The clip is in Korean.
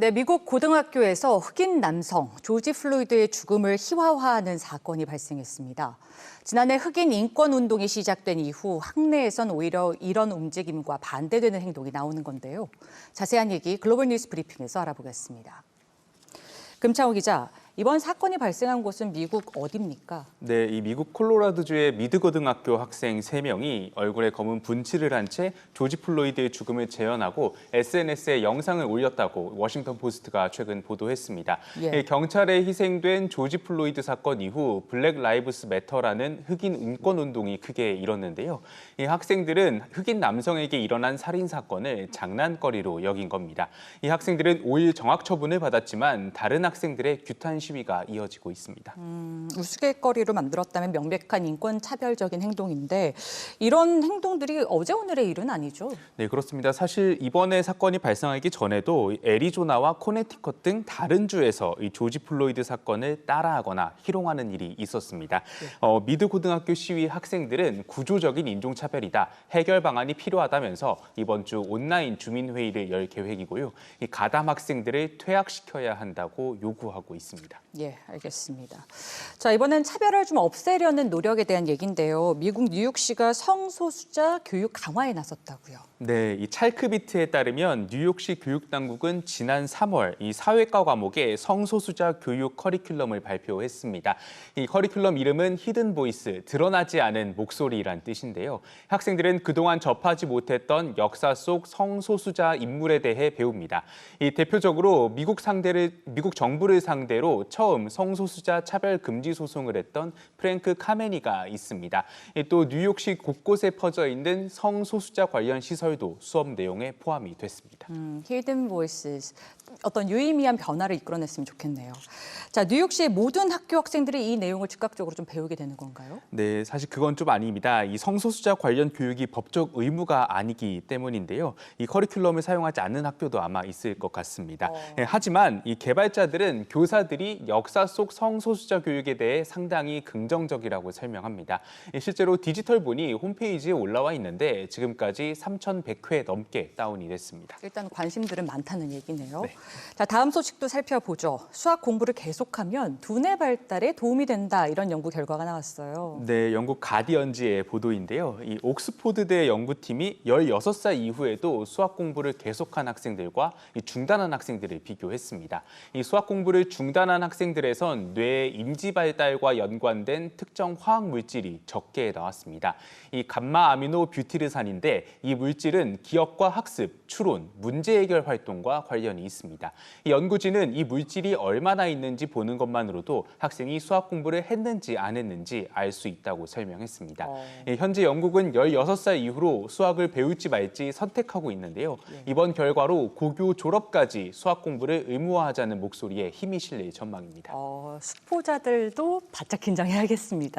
네, 미국 고등학교에서 흑인 남성 조지 플로이드의 죽음을 희화화하는 사건이 발생했습니다. 지난해 흑인 인권 운동이 시작된 이후 학내에선 오히려 이런 움직임과 반대되는 행동이 나오는 건데요. 자세한 얘기 글로벌 뉴스 브리핑에서 알아보겠습니다. 금창호 기자, 이번 사건이 발생한 곳은 미국 어디입니까? 네, 이 미국 콜로라도주의 미드고등학교 학생 3명이 얼굴에 검은 분칠을 한 채 조지 플로이드의 죽음을 재현하고 SNS에 영상을 올렸다고 워싱턴 포스트가 최근 보도했습니다. 예. 경찰에 희생된 조지 플로이드 사건 이후 블랙 라이브스 매터라는 흑인 인권 운동이 크게 일었는데요. 이 학생들은 흑인 남성에게 일어난 살인 사건을 장난거리로 여긴 겁니다. 이 학생들은 5일 정학 처분을 받았지만 다른 학생들의 규탄 시위가 이어지고 있습니다. 우스갯거리로 만들었다면 명백한 인권 차별적인 행동인데 이런 행동들이 어제 오늘의 일은 아니죠? 네, 그렇습니다. 사실 이번에 사건이 발생하기 전에도 애리조나와 코네티컷 등 다른 주에서 이 조지 플로이드 사건을 따라하거나 희롱하는 일이 있었습니다. 미드 고등학교 시위 학생들은 구조적인 인종차별이다, 해결 방안이 필요하다면서 이번 주 온라인 주민회의를 열 계획이고요. 이 가담 학생들을 퇴학시켜야 한다고 요구하고 있습니다. 예, 알겠습니다. 자, 이번엔 차별을 좀 없애려는 노력에 대한 얘기인데요. 미국 뉴욕시가 성소수자 교육 강화에 나섰다고요. 네, 이 찰크비트에 따르면 뉴욕시 교육당국은 지난 3월 이 사회과 과목의 성소수자 교육 커리큘럼을 발표했습니다. 이 커리큘럼 이름은 히든 보이스, 드러나지 않은 목소리란 뜻인데요. 학생들은 그동안 접하지 못했던 역사 속 성소수자 인물에 대해 배웁니다. 이 대표적으로 미국 정부를 상대로 처음 성소수자 차별 금지 소송을 했던 프랭크 카메니가 있습니다. 또 뉴욕시 곳곳에 퍼져 있는 성소수자 관련 시설도 수업 내용에 포함이 됐습니다. 히든 보이스, 어떤 유의미한 변화를 이끌어냈으면 좋겠네요. 자, 뉴욕시의 모든 학교 학생들이 이 내용을 즉각적으로 좀 배우게 되는 건가요? 네, 사실 그건 좀 아닙니다. 이 성소수자 관련 교육이 법적 의무가 아니기 때문인데요. 이 커리큘럼을 사용하지 않는 학교도 아마 있을 것 같습니다. 하지만 이 개발자들은 교사들이 역사 속 성소수자 교육에 대해 상당히 긍정적이라고 설명합니다. 실제로 디지털본이 홈페이지에 올라와 있는데 지금까지 3,100회 넘게 다운이 됐습니다. 일단 관심들은 많다는 얘기네요. 네. 자, 다음 소식도 살펴보죠. 수학 공부를 계속하면 두뇌 발달에 도움이 된다, 이런 연구 결과가 나왔어요. 네, 영국 가디언지의 보도인데요. 이 옥스포드대 연구팀이 16살 이후에도 수학 공부를 계속한 학생들과 중단한 학생들을 비교했습니다. 이 수학 공부를 중단한 학생들에선 뇌의 인지 발달과 연관된 특정 화학 물질이 적게 나왔습니다. 이 감마 아미노 뷰티르산인데 이 물질은 기억과 학습, 추론, 문제 해결 활동과 관련이 있습니다. 이 연구진은 이 물질이 얼마나 있는지 보는 것만으로도 학생이 수학 공부를 했는지 안 했는지 알 수 있다고 설명했습니다. 현재 영국은 16살 이후로 수학을 배울지 말지 선택하고 있는데요. 이번 결과로 고교 졸업까지 수학 공부를 의무화하자는 목소리에 힘이 실릴 전망입니다. 수포자들도 바짝 긴장해야겠습니다.